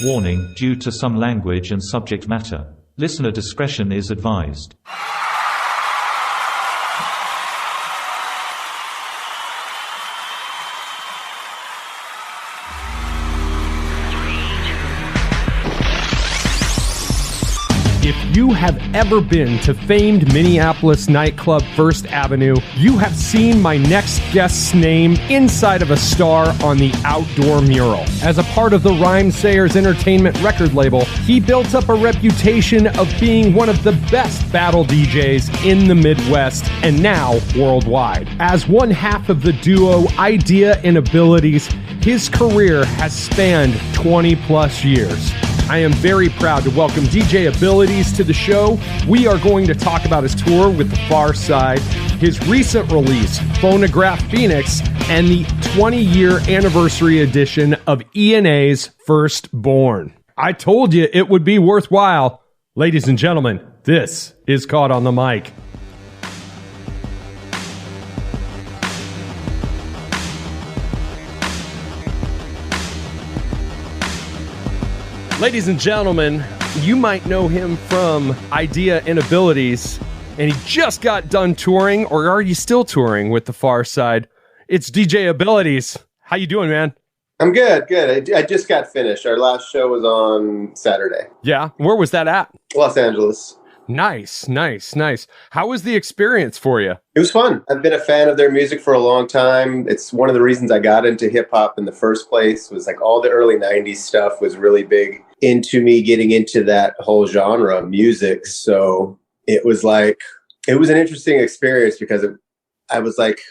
Warning, due to some language and subject matter, listener discretion is advised. If you have ever been to famed Minneapolis nightclub First Avenue, you have seen my next guest's name inside of a star on the outdoor mural. As a part of the Rhymesayers Entertainment record label, he built up a reputation of being one of the best battle DJs in the Midwest and now worldwide. As one half of the duo Idea and Abilities, his career has spanned 20 plus years. I am very proud to welcome DJ Abilities to the show. We are going to talk about his tour with The Far Side, his recent release, Phonograph Phoenix, and the 20-year anniversary edition of E&A's Firstborn. I told you it would be worthwhile. Ladies and gentlemen, this is Caught on the Mic. Ladies and gentlemen, you might know him from Idea and Abilities, and he just got done touring, or are you still touring with The Far Side? It's DJ Abilities. How you doing, man? I'm good. I just got finished. Our last show was on Saturday. Yeah? Where was that at? Los Angeles. Nice. How was the experience for you? It was fun. I've been a fan of their music for a long time. It's one of the reasons I got into hip-hop in the first place, was like all the early 90s stuff was really big into me getting into that whole genre of music. So it was an interesting experience because I was like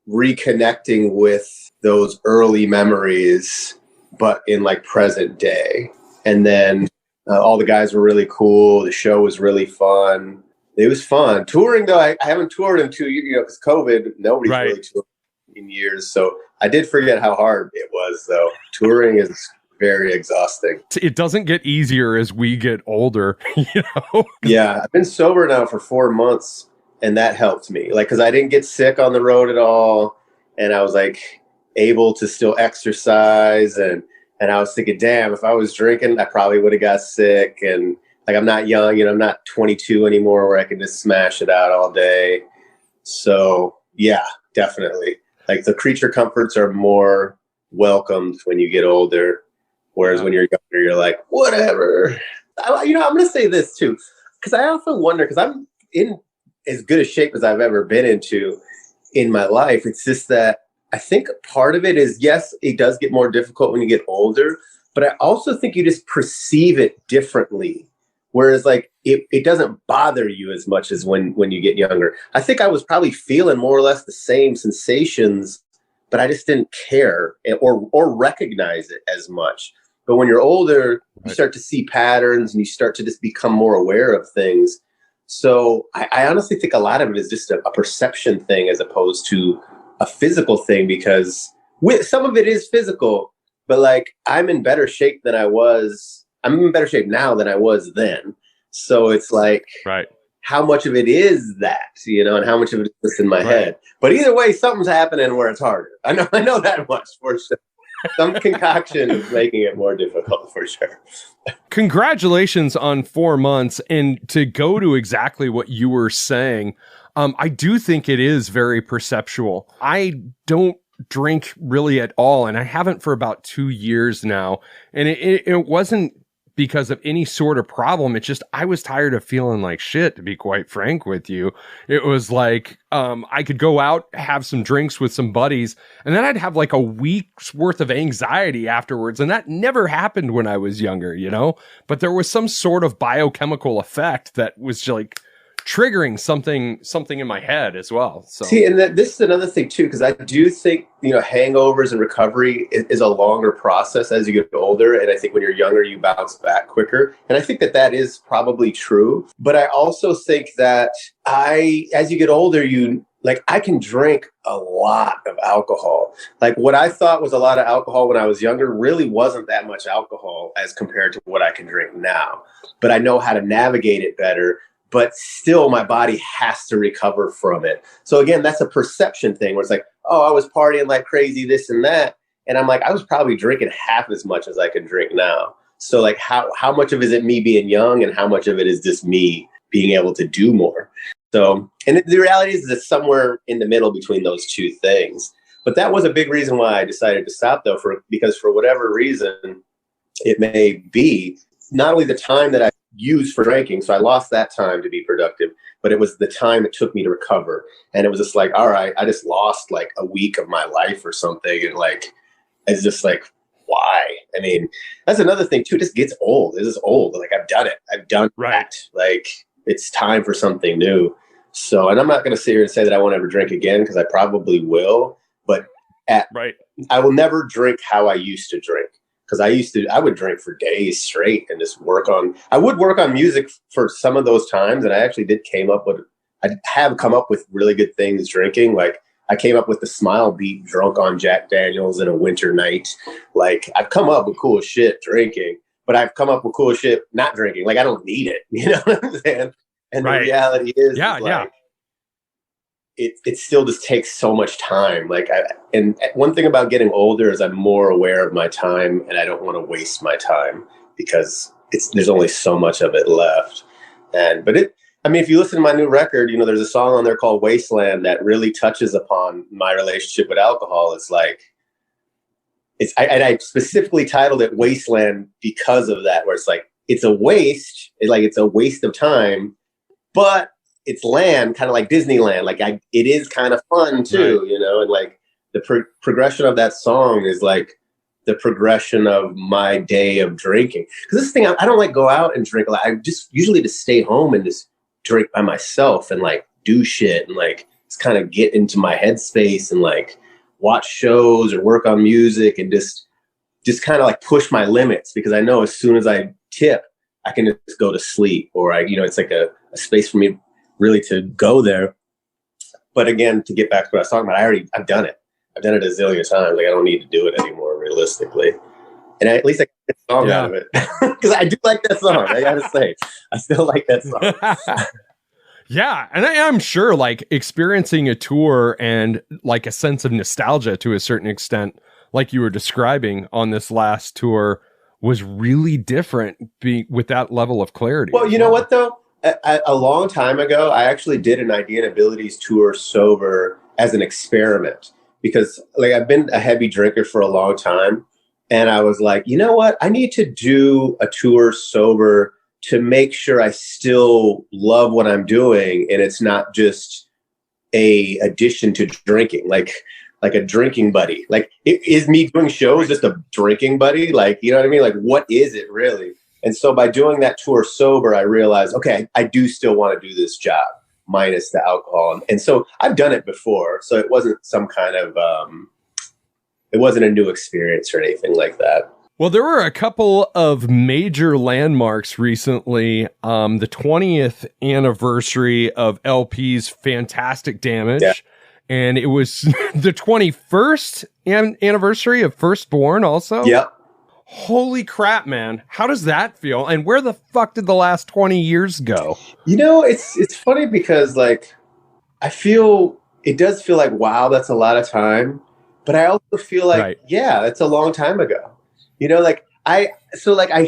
reconnecting with those early memories, but in like present day. And then all the guys were really cool. The show was really fun. It was fun. Touring, though, I haven't toured in 2 years, because COVID, nobody's really toured in years. So I did forget how hard it was, though. Touring is very exhausting. It doesn't get easier as we get older, you know? Yeah, I've been sober now for 4 months, and that helped me. Like, because I didn't get sick on the road at all, and I was like able to still exercise, and I was thinking, damn, if I was drinking, I probably would have got sick. And like, I'm not young, I'm not 22 anymore where I can just smash it out all day. So yeah, definitely. Like, the creature comforts are more welcomed when you get older. Whereas when you're younger, you're like, whatever. I'm going to say this too, because I often wonder, because I'm in as good a shape as I've ever been into in my life. It's just that I think part of it is, yes, it does get more difficult when you get older, but I also think you just perceive it differently. Whereas like it doesn't bother you as much as when you get younger. I think I was probably feeling more or less the same sensations, but I just didn't care or recognize it as much. But when you're older, you start to see patterns and you start to just become more aware of things. So I honestly think a lot of it is just a perception thing as opposed to a physical thing, because some of it is physical, but like I'm in better shape now than I was then. So it's like, how much of it is that, and how much of it is just in my head. But either way, something's happening where it's harder. I know that much for sure. Some concoction is making it more difficult for sure. Congratulations on 4 months. And to go to exactly what you were saying, I do think it is very perceptual. I don't drink really at all, and I haven't for about 2 years now. And it wasn't because of any sort of problem. It's just I was tired of feeling like shit, to be quite frank with you. It was like I could go out, have some drinks with some buddies, and then I'd have like a week's worth of anxiety afterwards. And that never happened when I was younger, But there was some sort of biochemical effect that was like triggering something in my head as well. So see, and this is another thing too, because I do think hangovers and recovery is a longer process as you get older, and I think when you're younger you bounce back quicker, and I think that is probably true. But I also think that as you get older, I can drink a lot of alcohol. Like, what I thought was a lot of alcohol when I was younger really wasn't that much alcohol as compared to what I can drink now. But I know how to navigate it better. But still, my body has to recover from it. So again, that's a perception thing where it's like, oh, I was partying like crazy, this and that. And I'm like, I was probably drinking half as much as I can drink now. So like how much of it is me being young and how much of it is just me being able to do more? So, and the reality is that somewhere in the middle between those two things. But that was a big reason why I decided to stop, though, because for whatever reason it may be, not only the time that I used for drinking, so I lost that time to be productive, but it was the time it took me to recover. And it was just like, all right, I just lost like a week of my life or something. And like, it's just like, why? I mean, that's another thing too. It just gets old. It is old. Like I've done it. I've done that. Like it's time for something new. So, and I'm not going to sit here and say that I won't ever drink again, because I probably will, but I will never drink how I used to drink. Because I would drink for days straight and just I would work on music for some of those times. And I actually I have come up with really good things drinking. Like I came up with the Smile beat drunk on Jack Daniels in a winter night. Like I've come up with cool shit drinking, but I've come up with cool shit not drinking. Like I don't need it. You know what I'm saying? And the reality is, it still just takes so much time. And one thing about getting older is I'm more aware of my time, and I don't want to waste my time because there's only so much of it left. If you listen to my new record, there's a song on there called Wasteland that really touches upon my relationship with alcohol. I specifically titled it Wasteland because of that, where it's like, it's a waste. It's a waste of time, but it's land, kind of like Disneyland. It is kind of fun too, and like the progression of that song is like the progression of my day of drinking. Because this thing, I don't like go out and drink a lot. I just usually just stay home and just drink by myself and like do shit and like just kind of get into my headspace and like watch shows or work on music and just kind of like push my limits, because I know as soon as I tip, I can just go to sleep, or it's like a space for me really to go there. But again, to get back to what I was talking about, I've done it. I've done it a zillion times. Like I don't need to do it anymore, realistically. And at least I get a song out of it, because I do like that song. I gotta say, I still like that song. Yeah, and I'm sure like experiencing a tour and like a sense of nostalgia to a certain extent, like you were describing on this last tour, was really different with that level of clarity. Well, you know what though? A long time ago, I actually did an Idea and Abilities tour sober as an experiment, because like I've been a heavy drinker for a long time. And I was like, you know what? I need to do a tour sober to make sure I still love what I'm doing. And it's not just a addition to drinking, like a drinking buddy. Like, is me doing shows just a drinking buddy? Like, you know what I mean? Like, what is it really? And so by doing that tour sober, I realized, okay, I do still want to do this job minus the alcohol. And so I've done it before. So it wasn't some kind of, it wasn't a new experience or anything like that. Well, there were a couple of major landmarks recently. The 20th anniversary of LP's Fantastic Damage. Yeah. And it was the 21st anniversary of Firstborn also. Yep. Holy crap, man. How does that feel? And where the fuck did the last 20 years go? It's funny because like, it does feel like, wow, that's a lot of time. But I also feel like, yeah, that's a long time ago. I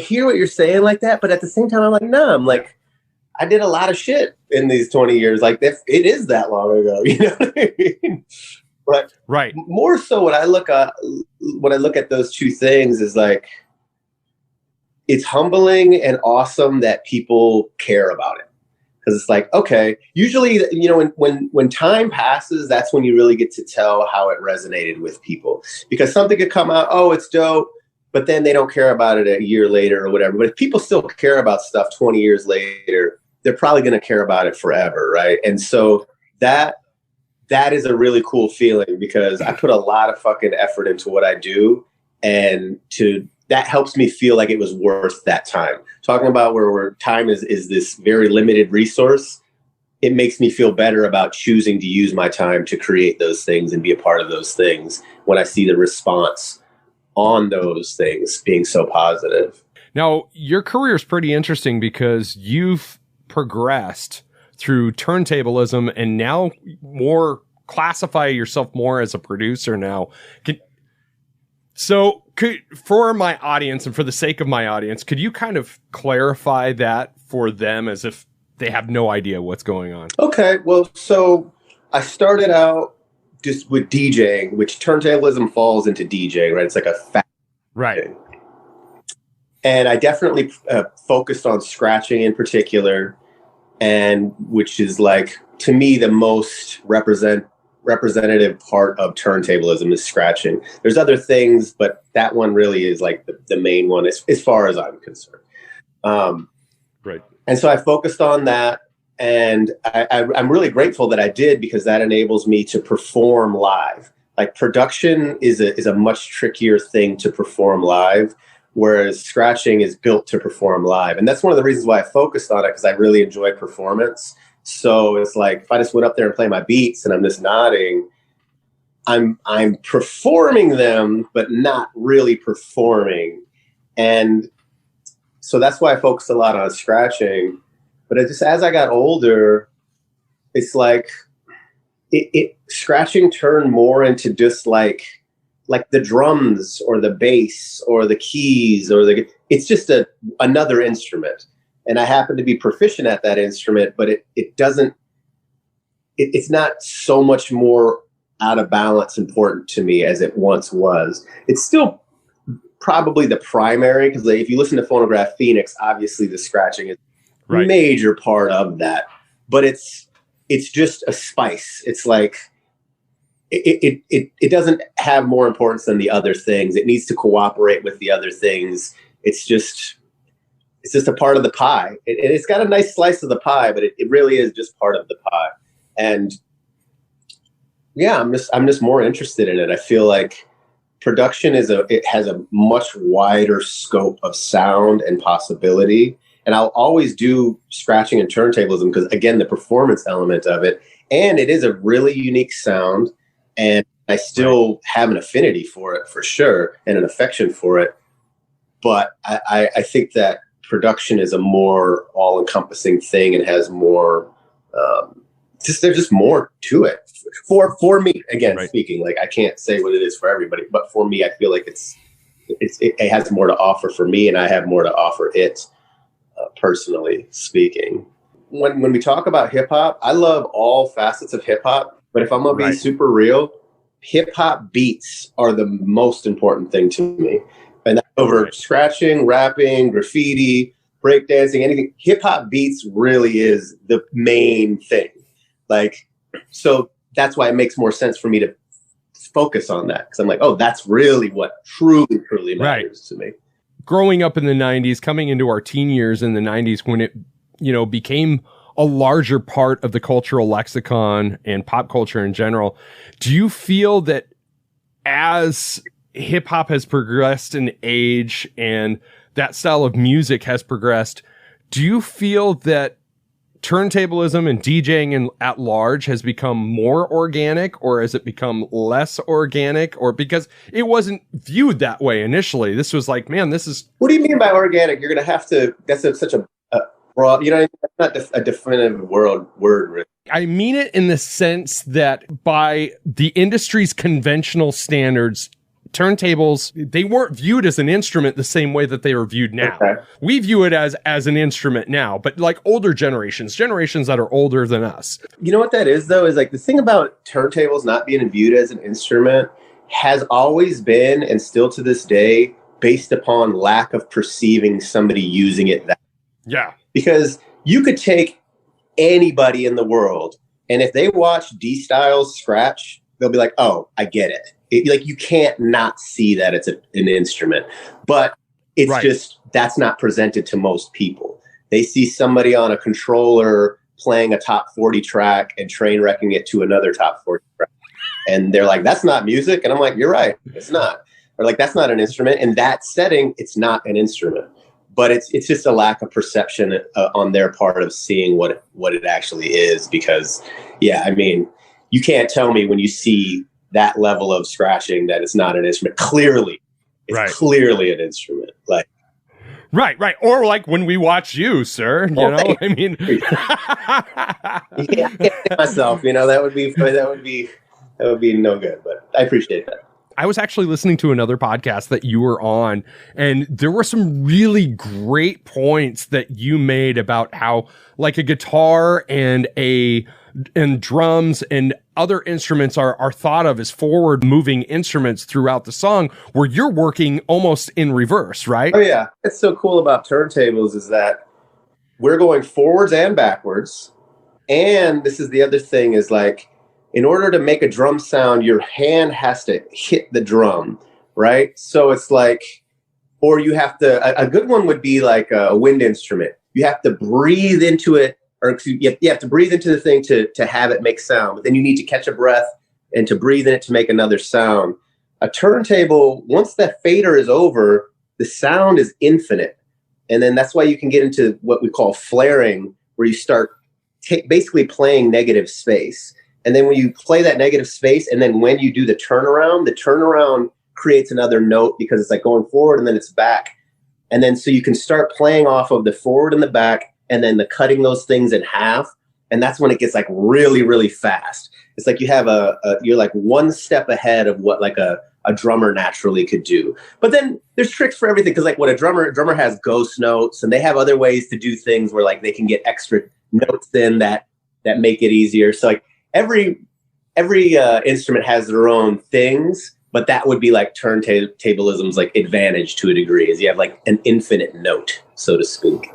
hear what you're saying like that, but at the same time, I'm like, no, I'm like, I did a lot of shit in these 20 years. Like it is that long ago, you know what I mean? But more so when I look at those two things is like, it's humbling and awesome that people care about it. Because it's like, okay, usually, when time passes, that's when you really get to tell how it resonated with people. Because something could come out, oh, it's dope, but then they don't care about it a year later or whatever. But if people still care about stuff 20 years later, they're probably going to care about it forever, right? And so that is a really cool feeling, because I put a lot of fucking effort into what I do, and that helps me feel like it was worth that time. Talking about where time is this very limited resource, it makes me feel better about choosing to use my time to create those things and be a part of those things when I see the response on those things being so positive. Now, your career is pretty interesting because you've progressed through Turntableism and now more classify yourself more as a producer now. So for my audience and for the sake of my audience, could you kind of clarify that for them as if they have no idea what's going on? Okay. Well, so I started out just with DJing, which turntablism falls into DJing, right? It's like a fact. Right. Thing. And I definitely focused on scratching in particular, and which is like, to me, the most representative part of turntablism is scratching. There's other things, but that one really is like the main one as far as I'm concerned. Right. And so I focused on that, and I'm really grateful that I did, because that enables me to perform live. Like, production is a much trickier thing to perform live, whereas scratching is built to perform live. And that's one of the reasons why I focused on it, because I really enjoy performance. So it's like, if I just went up there and play my beats and I'm just nodding, I'm performing them, but not really performing. And so that's why I focused a lot on scratching. But as I got older, it's like scratching turned more into just like the drums or the bass or the keys or it's just another instrument. And I happen to be proficient at that instrument, but it's not so much more out of balance important to me as it once was. It's still probably the primary, because if you listen to Phonograph Phoenix, obviously the scratching is a major part of that. But it's just a spice. It's like it doesn't have more importance than the other things. It needs to cooperate with the other things. It's just a part of the pie. It's got a nice slice of the pie, but it really is just part of the pie. And yeah, I'm just more interested in it. I feel like production has a much wider scope of sound and possibility. And I'll always do scratching and turntablism because, again, the performance element of it, and it is a really unique sound. And I still have an affinity for it, for sure, and an affection for it. But I think that production is a more all-encompassing thing and has more. There's just more to it for me. Again, speaking, like, I can't say what it is for everybody, but for me, I feel like it has more to offer for me, and I have more to offer it. Personally speaking, when we talk about hip hop, I love all facets of hip hop. But if I'm gonna be super real, hip hop beats are the most important thing to me. And that's over scratching, rapping, graffiti, breakdancing, anything. Hip hop beats really is the main thing. Like, so that's why it makes more sense for me to focus on that, because I'm like, oh, that's really what truly matters to me. Growing up in the 90s, coming into our teen years in the 90s, when it, became a larger part of the cultural lexicon and pop culture in general, do you feel that as hip hop has progressed in age and that style of music has progressed, do you feel that turntablism and DJing at large has become more organic, or has it become less organic? Or because it wasn't viewed that way initially, this was like, man, this is... What do you mean by organic? You're going to have to... That's such a broad... That's not a definitive word. Really. I mean it in the sense that by the industry's conventional standards, turntables, they weren't viewed as an instrument the same way that they are viewed now. Okay. We view it as an instrument now, but like older generations that are older than us. You know what that is, though, is like the thing about turntables not being viewed as an instrument has always been, and still to this day, based upon lack of perceiving somebody using it that way. Yeah. Because you could take anybody in the world, and if they watch D-Styles scratch, they'll be like, oh, I get it. Like, you can't not see that it's an instrument, but it's just, that's not presented to most people. They see somebody on a controller playing a top 40 track and train wrecking it to another top 40 track. And they're like, that's not music. And I'm like, you're right. It's not. Or like, that's not an instrument. In that setting, it's not an instrument, but it's just a lack of perception on their part of seeing what it actually is. Because yeah, I mean, you can't tell me when you see that level of scratching that it's not an instrument. Clearly, it's clearly an instrument. Like, right. Or like when we watch you, sir. I mean, I can't myself. That would be no good. But I appreciate that. I was actually listening to another podcast that you were on, and there were some really great points that you made about how like a guitar and drums and other instruments are thought of as forward moving instruments throughout the song, where you're working almost in reverse, right? Oh yeah. What's so cool about turntables is that we're going forwards and backwards. And this is the other thing is like, in order to make a drum sound, your hand has to hit the drum, right? So it's like, or you have to, a good one would be like a wind instrument. You have to breathe into it, or you have to breathe into the thing to have it make sound. But then you need to catch a breath and to breathe in it to make another sound. A turntable, once that fader is over, the sound is infinite. And then that's why you can get into what we call flaring, where you start basically playing negative space. And then when you play that negative space, and then when you do the turnaround creates another note because it's like going forward and then it's back. And then so you can start playing off of the forward and the back, and then the cutting those things in half. And that's when it gets like really, really fast. It's like you have you're like one step ahead of what like a drummer naturally could do. But then there's tricks for everything, because like what a drummer has ghost notes, and they have other ways to do things where like they can get extra notes in that make it easier. So like every instrument has their own things, but that would be like turntablism's like advantage to a degree, is you have like an infinite note, so to speak.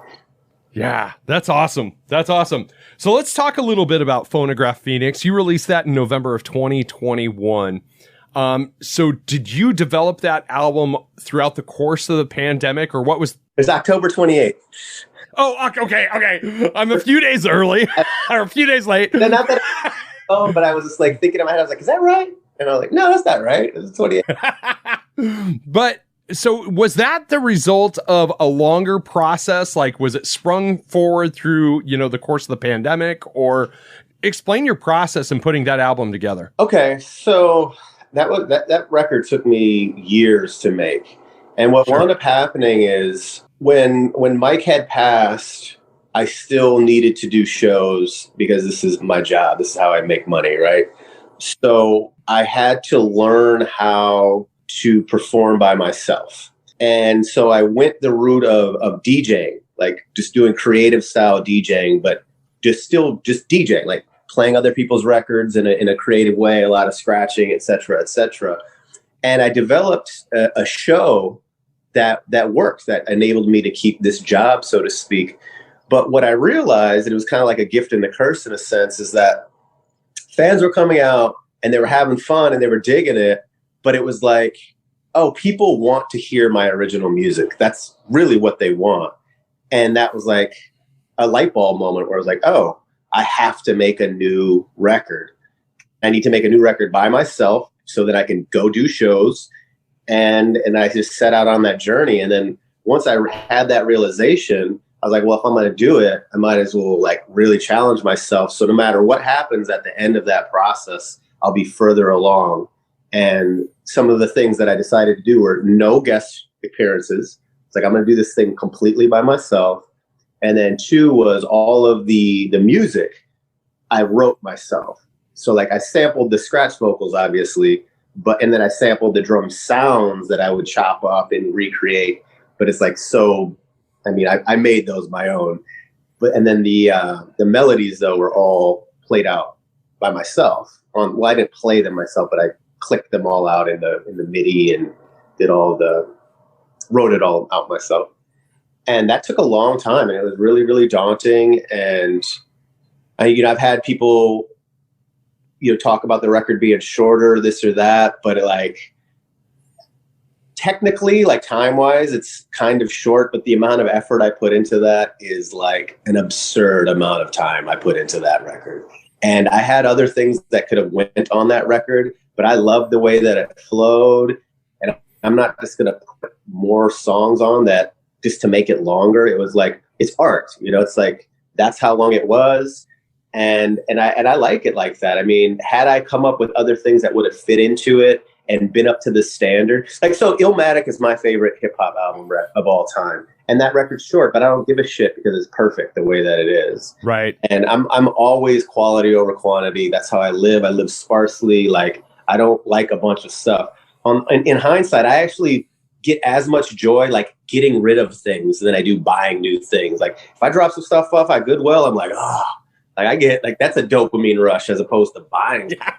Yeah, that's awesome. That's awesome. So let's talk a little bit about Phonograph Phoenix. You released that in November of 2021. So did you develop that album throughout the course of the pandemic, or what was? It's October 28th. Oh, okay. I'm a few days early or a few days late. No, not that. Oh, but I was just like thinking in my head, I was like, is that right? And I was like, no, that's not right. It's 28th. But so was that the result of a longer process? Like, was it sprung forward through, the course of the pandemic, or explain your process in putting that album together? Okay. So that record took me years to make. And what wound up happening is when Mike had passed, I still needed to do shows because this is my job. This is how I make money, right? So I had to learn how to perform by myself. And so I went the route of DJing, like just doing creative style DJing, but just DJing, like playing other people's records in a creative way, a lot of scratching, et cetera, et cetera. And I developed a show that worked, that enabled me to keep this job, so to speak. But what I realized, and it was kind of like a gift and a curse in a sense, is that fans were coming out and they were having fun and they were digging it. But it was like, oh, people want to hear my original music. That's really what they want. And that was like a light bulb moment where I was like, oh, I have to make a new record. I need to make a new record by myself so that I can go do shows. And I just set out on that journey. And then once I had that realization, I was like, well, if I'm going to do it, I might as well like really challenge myself. So no matter what happens at the end of that process, I'll be further along. And some of the things that I decided to do were no guest appearances. It's like, I'm going to do this thing completely by myself. And then 2 was all of the music I wrote myself. So like I sampled the scratch vocals, obviously, and then I sampled the drum sounds that I would chop up and recreate. But it's like, I made those my own. And then the melodies though were all played out by myself. I didn't play them myself, but I clicked them all out in the MIDI and wrote it all out myself. And that took a long time, and it was really, really daunting. And I've had people, talk about the record being shorter, this or that, but technically, like time-wise, it's kind of short, but the amount of effort I put into that is like an absurd amount of time I put into that record. And I had other things that could have went on that record, but I loved the way that it flowed. And I'm not just going to put more songs on that just to make it longer. It was like, it's art, it's like, that's how long it was. And I like it like that. I mean, had I come up with other things that would have fit into it and been up to the standard, like, so Illmatic is my favorite hip hop album of all time. And that record's short, but I don't give a shit because it's perfect the way that it is. Right. And I'm always quality over quantity. That's how I live. I live sparsely. Like, I don't like a bunch of stuff. in hindsight, I actually get as much joy like getting rid of things than I do buying new things. Like if I drop some stuff off at Goodwill, I'm like, like I get like that's a dopamine rush as opposed to buying. Yeah.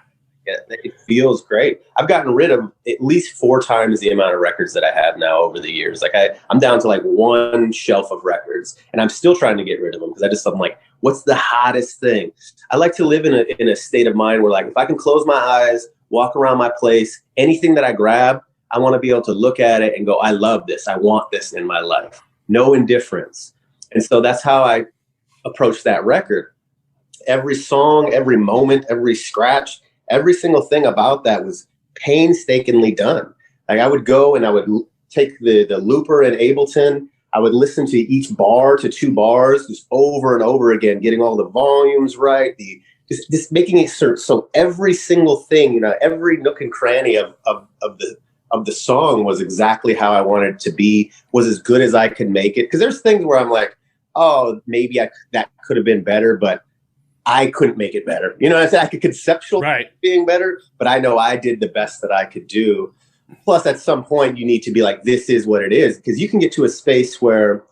It feels great. I've gotten rid of at least 4 times the amount of records that I have now over the years. Like I'm down to like one shelf of records, and I'm still trying to get rid of them because I'm like, what's the hottest thing? I like to live in a state of mind where like if I can close my eyes, walk around my place, anything that I grab, I want to be able to look at it and go, I love this. I want this in my life. No indifference. And so that's how I approach that record. Every song, every moment, every scratch, every single thing about that was painstakingly done. Like I would go and I would take the looper in Ableton. I would listen to each bar to 2 bars just over and over again, getting all the volumes right, just making it so every single thing, every nook and cranny of the song was exactly how I wanted it to be, was as good as I could make it. Because there's things where I'm like, oh, maybe that could have been better, but I couldn't make it better. I could conceptualize being better, but I know I did the best that I could do. Plus, at some point, you need to be like, this is what it is. Because you can get to a space where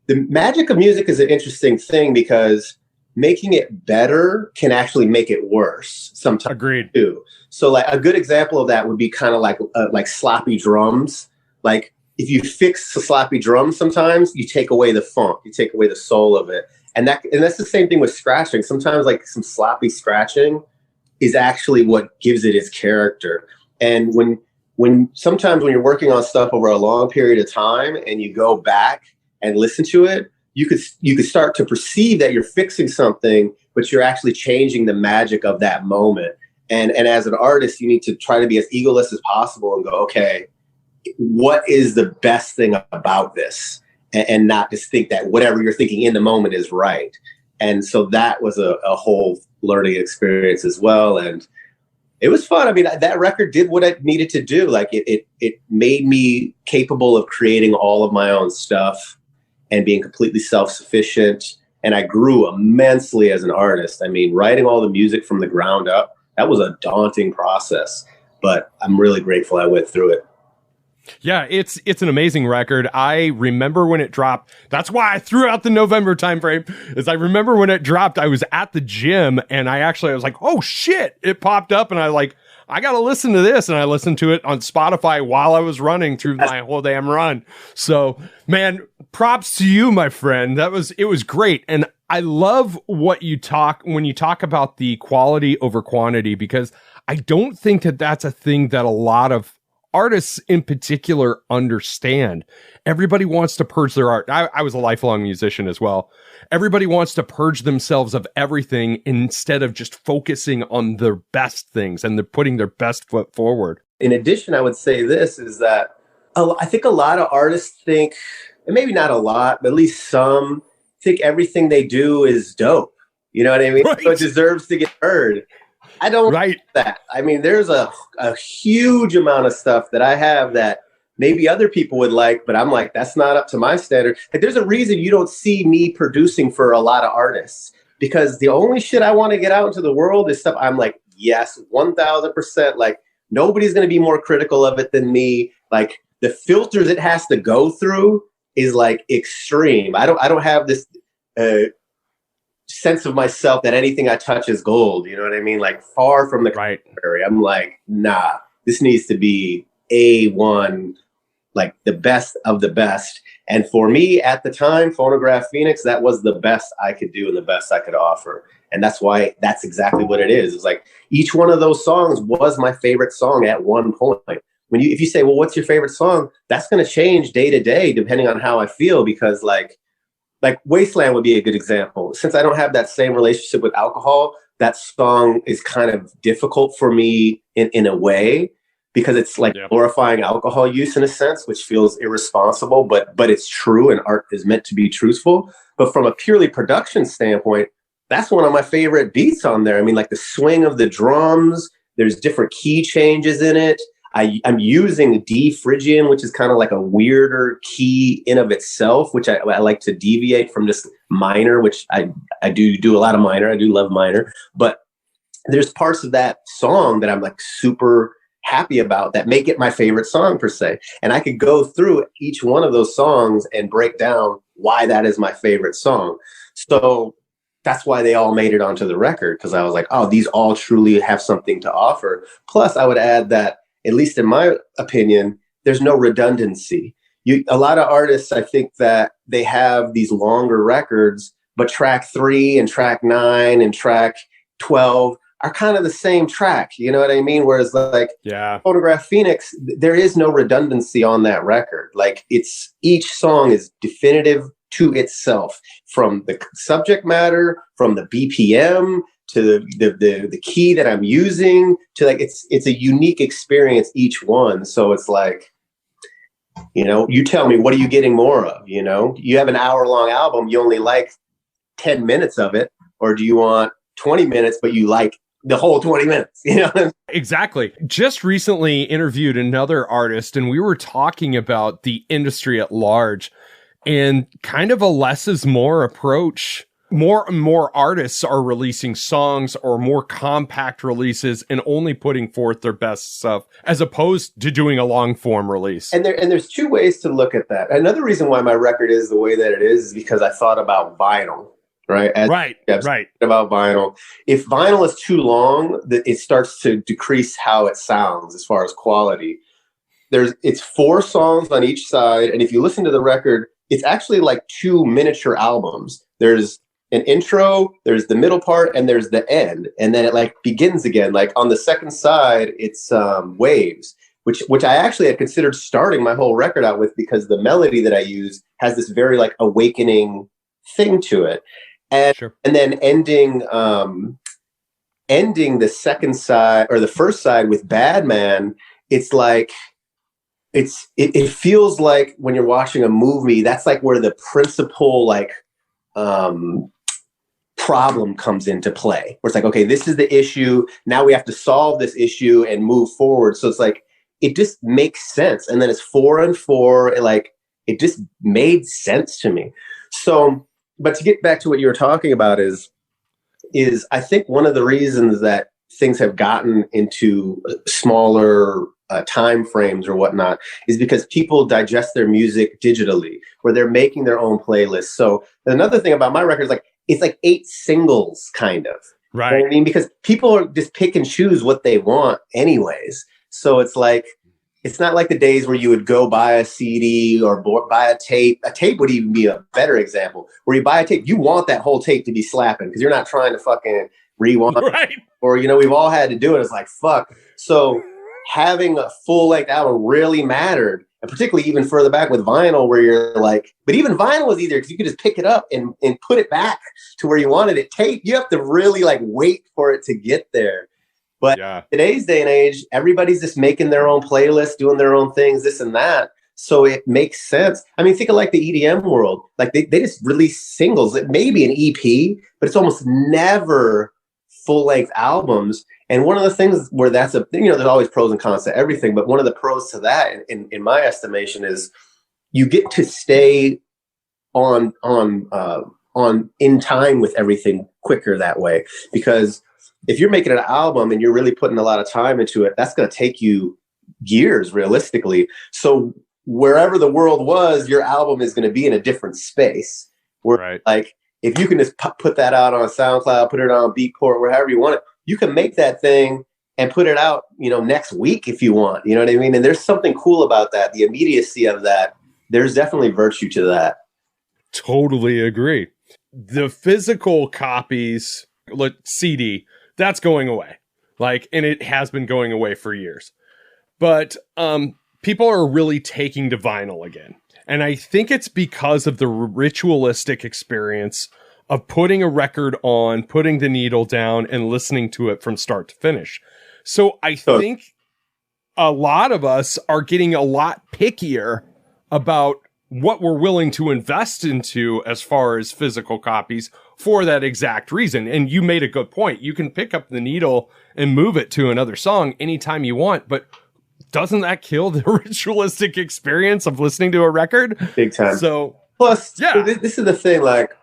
the magic of music is an interesting thing because making it better can actually make it worse sometimes. Agreed. Too. So like a good example of that would be kind of like sloppy drums. Like if you fix the sloppy drums, sometimes you take away the funk, you take away the soul of it. And that's the same thing with scratching. Sometimes like some sloppy scratching is actually what gives it its character. And sometimes when you're working on stuff over a long period of time and you go back and listen to it, you could start to perceive that you're fixing something, but you're actually changing the magic of that moment. And as an artist, you need to try to be as egoless as possible and go, okay, what is the best thing about this? And not just think that whatever you're thinking in the moment is right. And so that was a whole learning experience as well. And it was fun. I mean, that record did what it needed to do. Like it made me capable of creating all of my own stuff and being completely self-sufficient. And I grew immensely as an artist. I mean, writing all the music from the ground up, that was a daunting process, but I'm really grateful I went through it. Yeah, it's an amazing record. I remember when it dropped. That's why I threw out the November timeframe. Is I remember when it dropped, I was at the gym and I was like, oh shit, it popped up and I got to listen to this. And I listened to it on Spotify while I was running through my whole damn run. So man, props to you, my friend. It was great. And I love when you talk about the quality over quantity, because I don't think that that's a thing that a lot of artists in particular understand. Everybody wants to purge their art. I was a lifelong musician as well. Everybody wants to purge themselves of everything instead of just focusing on their best things and they're putting their best foot forward. In addition, I would say this is that I think a lot of artists think, and maybe not a lot, but at least some think everything they do is dope. You know what I mean? Right. So it deserves to get heard. I don't like that. I mean, there's a huge amount of stuff that I have that maybe other people would like, but I'm like, that's not up to my standard. Like, there's a reason you don't see me producing for a lot of artists, because the only shit I want to get out into the world is stuff I'm like, yes, 1000%. Like, nobody's going to be more critical of it than me. Like, the filters it has to go through is like extreme. I don't have this sense of myself that anything I touch is gold. You know what I mean? Like, far from the contrary. I'm like, nah, this needs to be A1, like the best of the best. And for me at the time, Phonograph Phoenix, that was the best I could do and the best I could offer. And that's why that's exactly what it is. It's like each one of those songs was my favorite song at one point. If you say, well, what's your favorite song? That's going to change day to day depending on how I feel, because like Wasteland would be a good example. Since I don't have that same relationship with alcohol, that song is kind of difficult for me in a way, because it's like glorifying alcohol use in a sense, which feels irresponsible, but it's true, and art is meant to be truthful. But from a purely production standpoint, that's one of my favorite beats on there. I mean, like the swing of the drums, there's different key changes in it. I'm using D Phrygian, which is kind of like a weirder key in of itself, which I like to deviate from just minor, which I do a lot of minor. I do love minor, but there's parts of that song that I'm like super happy about that make it my favorite song per se. And I could go through each one of those songs and break down why that is my favorite song. So that's why they all made it onto the record, because I was like, oh, these all truly have something to offer. Plus, I would add that, at least in my opinion, there's no redundancy. A lot of artists, I think that they have these longer records, but track 3 and track 9 and track 12 are kind of the same track. You know what I mean? Whereas like Phonograph Phoenix, there is no redundancy on that record. Like each song is definitive to itself, from the subject matter, from the BPM to the key that I'm using, to like it's a unique experience, each one. So it's like, you know, you tell me, what are you getting more of? You know, you have an hour-long album, you only like 10 minutes of it, or do you want 20 minutes, but you like the whole 20 minutes? You know? Exactly. Just recently interviewed another artist, and we were talking about the industry at large and kind of a less is more approach. More and more artists are releasing songs or more compact releases and only putting forth their best stuff, as opposed to doing a long form release. And there's two ways to look at that. Another reason why my record is the way that it is because I thought about vinyl, right? Right. About vinyl. If vinyl is too long, it starts to decrease how it sounds as far as quality. It's 4 songs on each side, and if you listen to the record, it's actually like 2 miniature albums. There's an intro, there's the middle part, and there's the end, and then it like begins again. Like on the second side, it's Waves, which I actually had considered starting my whole record out with, because the melody that I use has this very like awakening thing to it, and and then ending the second side or the first side with Bad Man. It's like it feels like when you're watching a movie, that's like where the principal like problem comes into play, where it's like, okay, this is the issue, now we have to solve this issue and move forward. So it's like, it just makes sense. And then it's 4 and 4, it just made sense to me. So, but to get back to what you were talking about is I think one of the reasons that things have gotten into smaller time frames or whatnot is because people digest their music digitally, where they're making their own playlists. So another thing about my record is like, it's like 8 singles kind of, right? You know what I mean? Because people are just pick and choose what they want anyways. So it's like, it's not like the days where you would go buy a CD or buy a tape. A tape would even be a better example, where you buy a tape, you want that whole tape to be slapping, because you're not trying to fucking rewind. Right. Or, you know, we've all had to do it. It's like, fuck. So having a full length album really mattered. And particularly even further back with vinyl, where you're like, but even vinyl was easier because you could just pick it up and put it back to where you wanted it. Tape, you have to really like wait for it to get there. But today's day and age, everybody's just making their own playlists, doing their own things, this and that. So it makes sense. I mean, think of like the EDM world. Like they just release singles. It may be an EP, but it's almost never full-length albums. And one of the things where that's there's always pros and cons to everything, but one of the pros to that, in my estimation, is you get to stay on in time with everything quicker that way. Because if you're making an album and you're really putting a lot of time into it, that's going to take you years realistically. So wherever the world was, your album is going to be in a different space. Where like, if you can just put that out on SoundCloud, put it on Beatport, wherever you want it, you can make that thing and put it out, next week if you want. You know what I mean? And there's something cool about that. The immediacy of that. There's definitely virtue to that. Totally agree. The physical copies, like CD, that's going away. And it has been going away for years. But people are really taking to vinyl again. And I think it's because of the ritualistic experience of putting a record on, putting the needle down, and listening to it from start to finish. So I think a lot of us are getting a lot pickier about what we're willing to invest into as far as physical copies for that exact reason. And you made a good point. You can pick up the needle and move it to another song anytime you want, but doesn't that kill the ritualistic experience of listening to a record? Big time. So plus, this is the thing, like,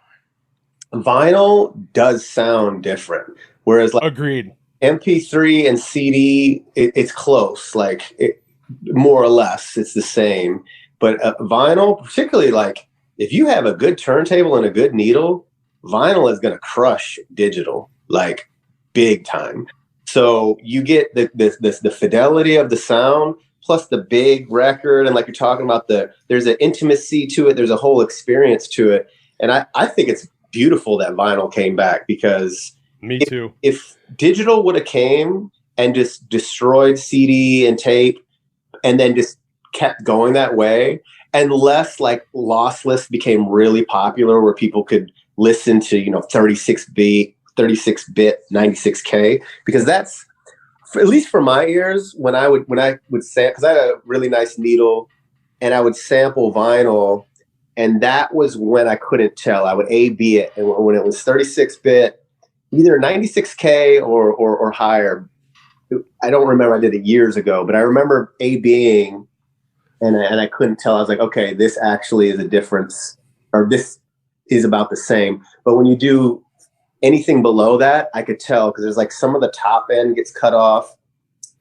vinyl does sound different. Whereas, like, agreed. MP3 and CD, it's close, more or less, it's the same. But vinyl, particularly, like if you have a good turntable and a good needle, vinyl is going to crush digital, like big time. So you get the fidelity of the sound plus the big record, and like you're talking about, there's an intimacy to it, there's a whole experience to it, and I think it's beautiful that vinyl came back, because me too. If digital would have came and just destroyed CD and tape, and then just kept going that way, unless like lossless became really popular, where people could listen to 36 bit 96K, because that's, at least for my ears, when I would say, because I had a really nice needle and I would sample vinyl, and that was when I couldn't tell. I would A/B it, and when it was 36-bit, either 96K or higher. I don't remember. I did it years ago, but I remember A/Bing, and I couldn't tell. I was like, okay, this actually is a difference, or this is about the same. But when you do anything below that, I could tell, because there's like some of the top end gets cut off,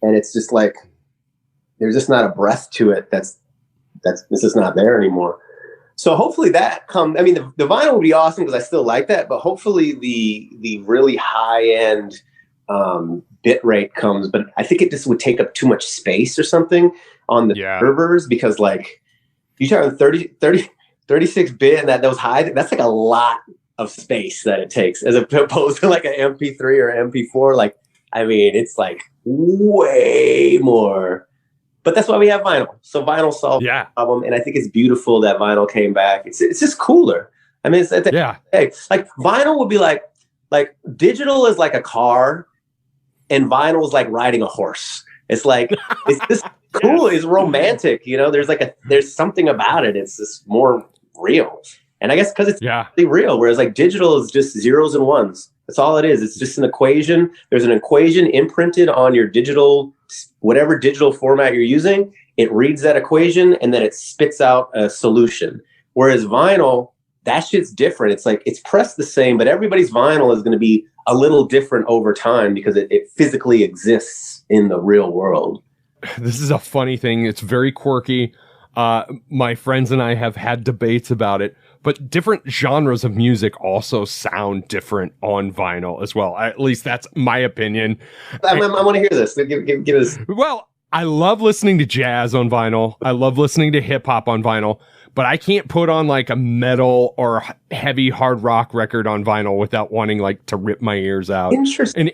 and it's just like there's just not a breath to it. This is not there anymore. So hopefully that comes. I mean, the vinyl would be awesome, because I still like that, but hopefully the really high end bit rate comes. But I think it just would take up too much space or something on the servers, because like you talking 36 bit and those high, that's like a lot of space that it takes, as opposed to like an MP3 or MP4. Like, I mean, it's like way more. But that's why we have vinyl. So vinyl solved the problem, and I think it's beautiful that vinyl came back. It's just cooler. I mean, hey, like vinyl would be like digital is like a car, and vinyl is like riding a horse. It's like it's just cool. It's romantic. There's something about it. It's just more real. And I guess because it's really real, whereas like digital is just zeros and ones. That's all it is. It's just an equation. There's an equation imprinted on your digital, whatever digital format you're using. It reads that equation, and then it spits out a solution. Whereas vinyl, that shit's different. It's like it's pressed the same, but everybody's vinyl is going to be a little different over time, because it physically exists in the real world. This is a funny thing. It's very quirky. My friends and I have had debates about it, but different genres of music also sound different on vinyl as well. At least that's my opinion. I want to hear this. Give us. Well, I love listening to jazz on vinyl. I love listening to hip hop on vinyl, but I can't put on like a metal or heavy hard rock record on vinyl without wanting like to rip my ears out. Interesting.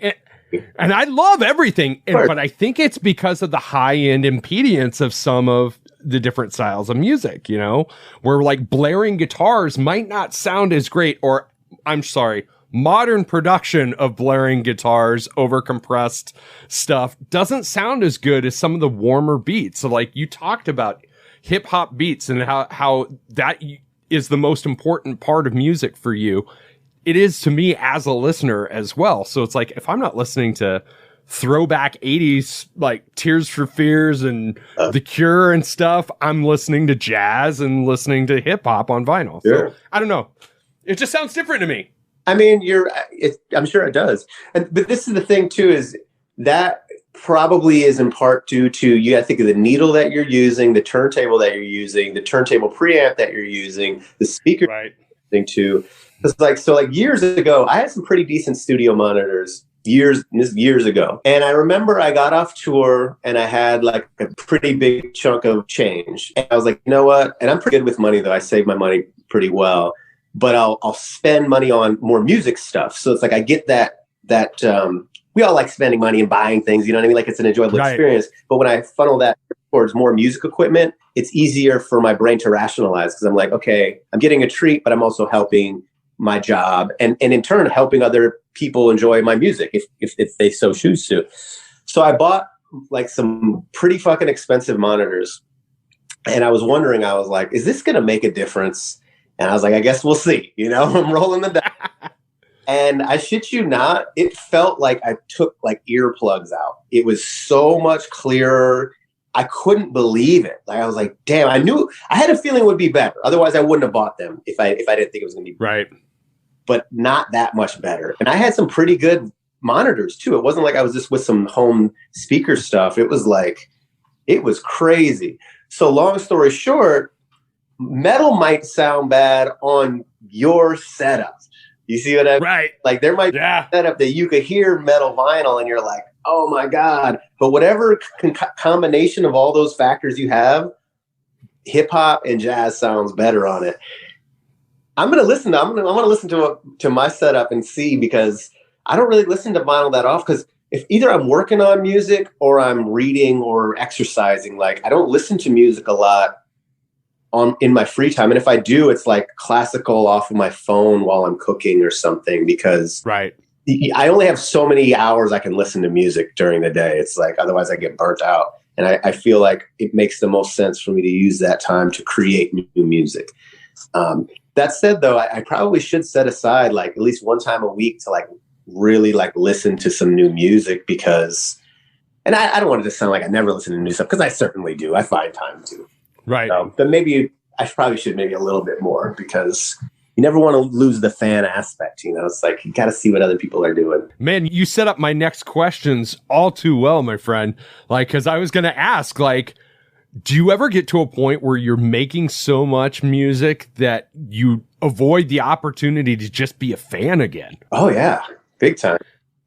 And I love everything, but I think it's because of the high end impedance of some of the different styles of music, where like blaring guitars might not sound as great, or I'm sorry, modern production of blaring guitars over compressed stuff doesn't sound as good as some of the warmer beats. So like you talked about hip hop beats and how that is the most important part of music for you. It is to me as a listener as well. So it's like, if I'm not listening to throwback 80s like Tears for Fears and The Cure and stuff, I'm listening to jazz and listening to hip hop on vinyl. Sure. So I don't know, it just sounds different to me. I mean, I'm sure it does. But this is the thing too, is that probably is in part due to, you gotta think of the needle that you're using, the turntable that you're using, the turntable preamp that you're using, the speaker thing too. It's like years ago, I had some pretty decent studio monitors. Years ago. And I remember I got off tour and I had like a pretty big chunk of change. And I was like, you know what? And I'm pretty good with money, though. I save my money pretty well, but I'll spend money on more music stuff. So it's like, I get that we all like spending money and buying things, you know what I mean? Like it's an enjoyable experience. But when I funnel that towards more music equipment, it's easier for my brain to rationalize, because I'm like, okay, I'm getting a treat, but I'm also helping my job, and in turn helping other people enjoy my music if they so choose to. So I bought like some pretty fucking expensive monitors, and I was wondering, I was like, is this gonna make a difference? And I was like, I guess we'll see. I'm rolling the dice. And I shit you not, it felt like I took like earplugs out. It was so much clearer. I couldn't believe it. Like I was like, damn, I had a feeling it would be better. Otherwise I woun't have bought them if I didn't think it was gonna be better. Right. But not that much better. And I had some pretty good monitors too. It wasn't like I was just with some home speaker stuff. It was crazy. So long story short, metal might sound bad on your setup. You see what I mean? Right. Like there might be a setup that you could hear metal vinyl and you're like, oh my God. But whatever combination of all those factors you have, hip hop and jazz sounds better on it. I'm going to listen to my setup and see, because I don't really listen to vinyl that often, because if either I'm working on music or I'm reading or exercising, like I don't listen to music a lot in my free time. And if I do, it's like classical off of my phone while I'm cooking or something, because right. I only have so many hours I can listen to music during the day. It's like, otherwise I get burnt out. And I feel like it makes the most sense for me to use that time to create new music. That said, though, I probably should set aside like at least one time a week to like really like listen to some new music, because, and I don't want it to sound like I never listen to new stuff, because I certainly do. I find time to. Right. But maybe I probably should maybe a little bit more, because you never want to lose the fan aspect. You know, it's like you got to see what other people are doing. Man, you set up my next questions all too well, my friend. Like, because I was going to ask, like, do you ever get to a point where you're making so much music that you avoid the opportunity to just be a fan again? Oh, yeah. Big time.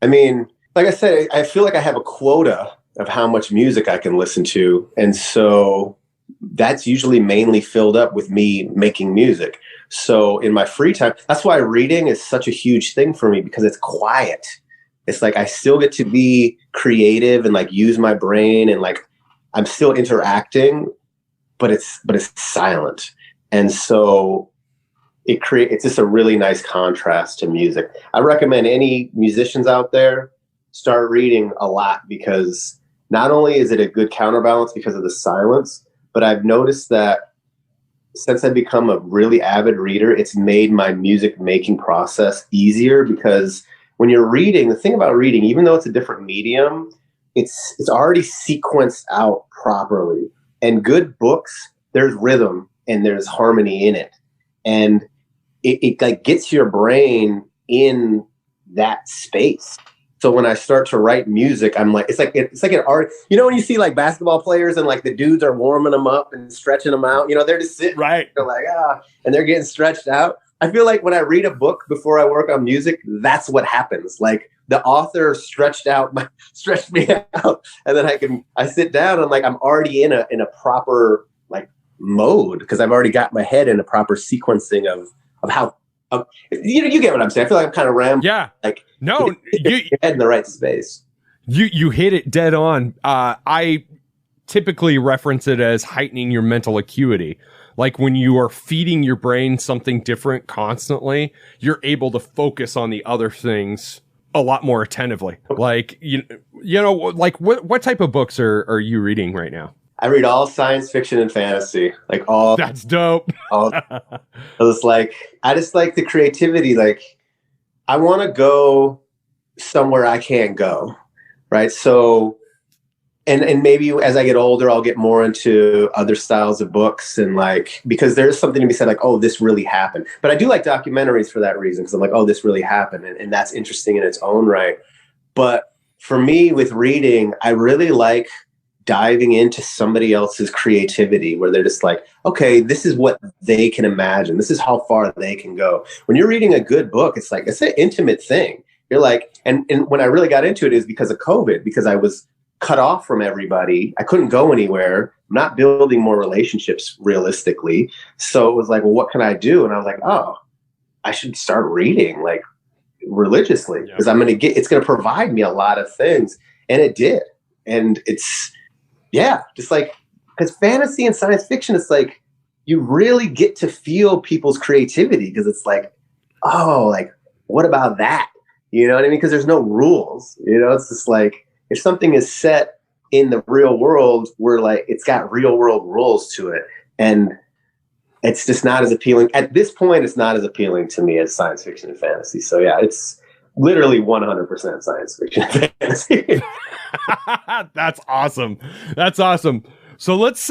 I mean, like I said, I feel like I have a quota of how much music I can listen to. And so that's usually mainly filled up with me making music. So in my free time, that's why reading is such a huge thing for me, because it's quiet. It's like I still get to be creative and like use my brain, and like I'm still interacting, but it's silent. And so it's just a really nice contrast to music. I recommend any musicians out there start reading a lot, because not only is it a good counterbalance because of the silence, but I've noticed that since I've become a really avid reader, it's made my music making process easier, because when you're reading, the thing about reading, even though it's a different medium, it's already sequenced out properly. And good books, there's rhythm and there's harmony in it. And it like gets your brain in that space. So when I start to write music, I'm like, it's like an art. You know, when you see like basketball players and like the dudes are warming them up and stretching them out, you know, they're just sitting, right. They're like, and they're getting stretched out. I feel like when I read a book before I work on music, that's what happens. Like the author stretched me out, and then I sit down and like I'm already in a proper like mode, because I've already got my head in a proper sequencing of how. You get what I'm saying. I feel like I'm kind of rambling. Yeah. Like no, your head in the right space. You hit it dead on. I typically reference it as heightening your mental acuity. Like when you are feeding your brain something different constantly, you're able to focus on the other things a lot more attentively. Like, you know, like what type of books are you reading right now? I read all science fiction and fantasy, like all. That's dope. I just like the creativity. Like I want to go somewhere I can't go. Right. So, and maybe as I get older, I'll get more into other styles of books, and like, because there's something to be said like, oh, this really happened. But I do like documentaries for that reason, because I'm like, oh, this really happened. And that's interesting in its own right. But for me with reading, I really like diving into somebody else's creativity, where they're just like, okay, this is what they can imagine. This is how far they can go. When you're reading a good book, it's like, it's an intimate thing. You're like, and when I really got into it is because of COVID, because I was cut off from everybody. I couldn't go anywhere. I'm not building more relationships realistically. So it was like, well, what can I do? And I was like, oh, I should start reading like religiously, because it's going to provide me a lot of things. And it did. And it's, just like, because fantasy and science fiction, it's like, you really get to feel people's creativity, because it's like, oh, like, what about that? You know what I mean? Because there's no rules, you know, it's just like, if something is set in the real world, we're like, it's got real world rules to it. And it's just not as appealing. At this point, it's not as appealing to me as science fiction and fantasy. So yeah, it's literally 100% science fiction and fantasy. That's awesome. That's awesome. So let's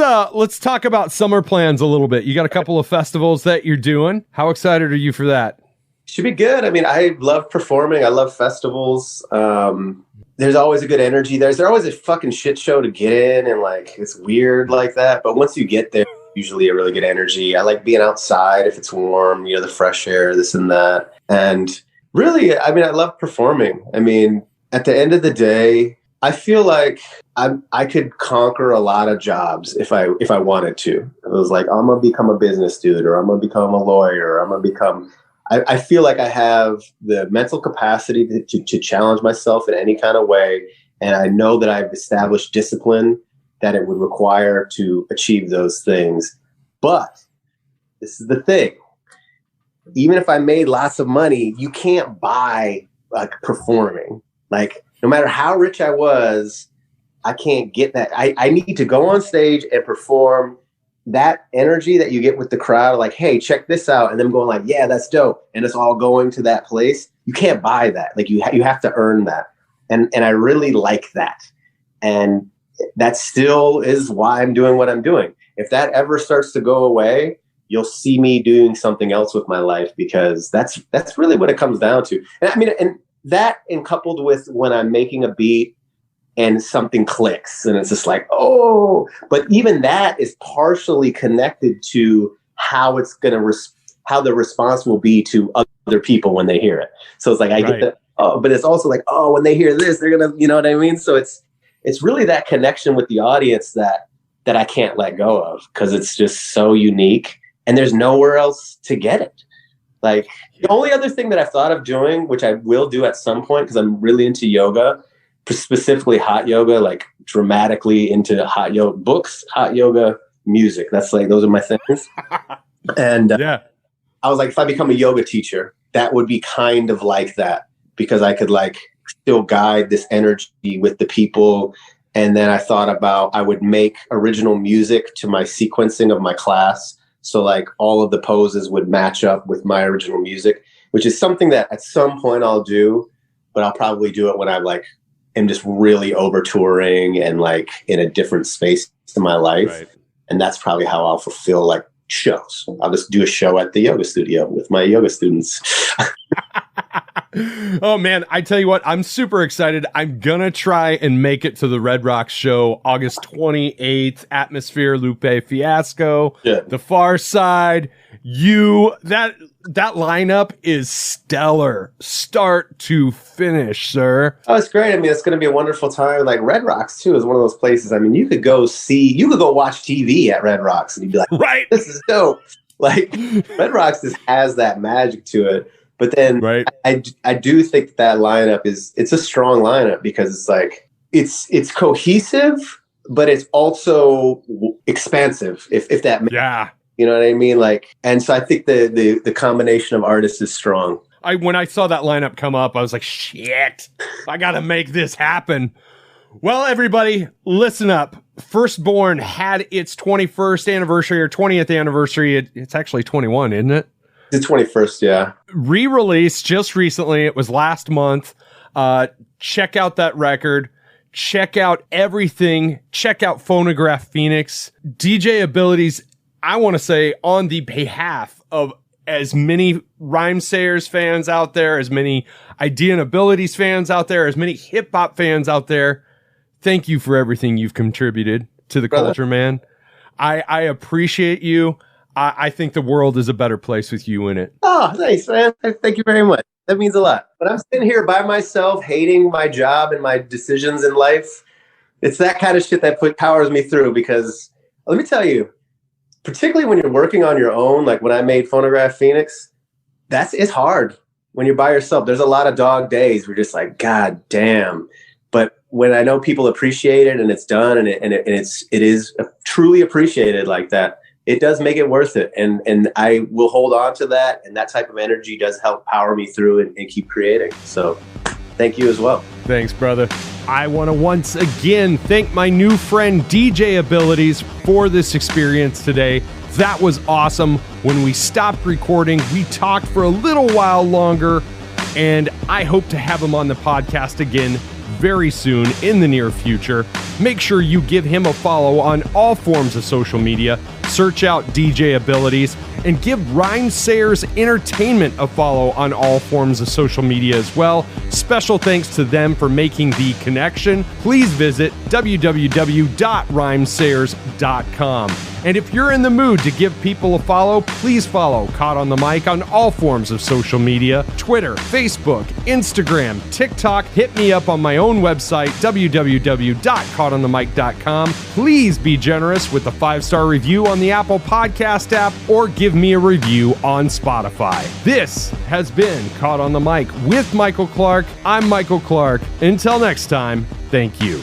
talk about summer plans a little bit. You got a couple of festivals that you're doing. How excited are you for that? Should be good. I mean, I love performing. I love festivals. There's always a good energy. There's always a fucking shit show to get in, and like it's weird like that. But once you get there, usually a really good energy. I like being outside if it's warm, the fresh air, this and that. And really, I mean, I love performing. I mean, at the end of the day, I feel like I could conquer a lot of jobs if I wanted to. It was like, I'm gonna become a business dude, or I'm gonna become a lawyer, or I'm gonna become. I feel like I have the mental capacity to challenge myself in any kind of way. And I know that I've established discipline that it would require to achieve those things. But this is the thing. Even if I made lots of money, you can't buy like performing. Like no matter how rich I was, I can't get that. I need to go on stage and perform. That energy that you get with the crowd, like, hey, check this out. And them going like, yeah, that's dope. And it's all going to that place. You can't buy that. Like you have to earn that. And I really like that. And that still is why I'm doing what I'm doing. If that ever starts to go away, you'll see me doing something else with my life, because that's really what it comes down to. And I mean, and that, and coupled with when I'm making a beat and something clicks and it's just like, oh, but even that is partially connected to how it's going to, how the response will be to other people when they hear it. So it's like, I get that. Oh, but it's also like, oh, when they hear this, they're going to, you know what I mean? So it's really that connection with the audience that I can't let go of, because it's just so unique and there's nowhere else to get it. Like the only other thing that I've thought of doing, which I will do at some point, because I'm really into yoga, specifically hot yoga, like dramatically into hot yoga books, hot yoga music. That's like, those are my things. And I was like, if I become a yoga teacher, that would be kind of like that, because I could like still guide this energy with the people. And then I thought about, I would make original music to my sequencing of my class. So like all of the poses would match up with my original music, which is something that at some point I'll do, but I'll probably do it when I'm like, am just really over touring and like in a different space in my life. Right. And that's probably how I'll fulfill like shows. I'll just do a show at the yoga studio with my yoga students. Oh man, I tell you what, I'm super excited. I'm gonna try and make it to the Red Rocks show August 28th, Atmosphere, Lupe Fiasco, The Far Side. That lineup is stellar, start to finish, sir. Oh, it's great. I mean, it's going to be a wonderful time. Like Red Rocks too is one of those places. I mean, you could go watch TV at Red Rocks and you'd be like, right, this is dope. Like Red Rocks just has that magic to it. But then I do think that lineup it's a strong lineup, because it's like, it's cohesive, but it's also expansive. If that makes sense. You know what I mean? Like, and so I think the combination of artists is strong. When I saw that lineup come up, I was like, shit, I got to make this happen. Well, everybody, listen up. Firstborn had its 21st anniversary or 20th anniversary. It's actually 21, isn't it? The 21st, yeah. Re-release just recently. It was last month. Check out that record. Check out everything. Check out Phonograph Phoenix. DJ Abilities, I want to say, on the behalf of as many Rhymesayers fans out there, as many Idea and Abilities fans out there, as many hip hop fans out there, thank you for everything you've contributed to the culture, man. I appreciate you. I think the world is a better place with you in it. Oh, thanks, man. Thank you very much. That means a lot. But I'm sitting here by myself, hating my job and my decisions in life. It's that kind of shit that powers me through, because let me tell you, particularly when you're working on your own, like when I made Phonograph Phoenix, it's hard when you're by yourself. There's a lot of dog days where you're just like, God damn. But when I know people appreciate it and it's done and it is truly appreciated like that, it does make it worth it. And I will hold on to that. And that type of energy does help power me through and keep creating. So thank you as well. Thanks, brother. I want to once again thank my new friend DJ Abilities for this experience today. That was awesome. When we stopped recording, we talked for a little while longer, and I hope to have him on the podcast again very soon in the near future. Make sure you give him a follow on all forms of social media. Search out DJ Abilities and give Rhymesayers Entertainment a follow on all forms of social media as well. Special thanks to them for making the connection. Please visit www.rhymesayers.com. And if you're in the mood to give people a follow, please follow Caught on the Mic on all forms of social media: Twitter, Facebook, Instagram, TikTok. Hit me up on my own website, www.caughtonthemic.com. Please be generous with a 5-star review on the Apple Podcast app or give me a review on Spotify. This has been Caught on the Mic with Michael Clark. I'm Michael Clark. Until next time, thank you.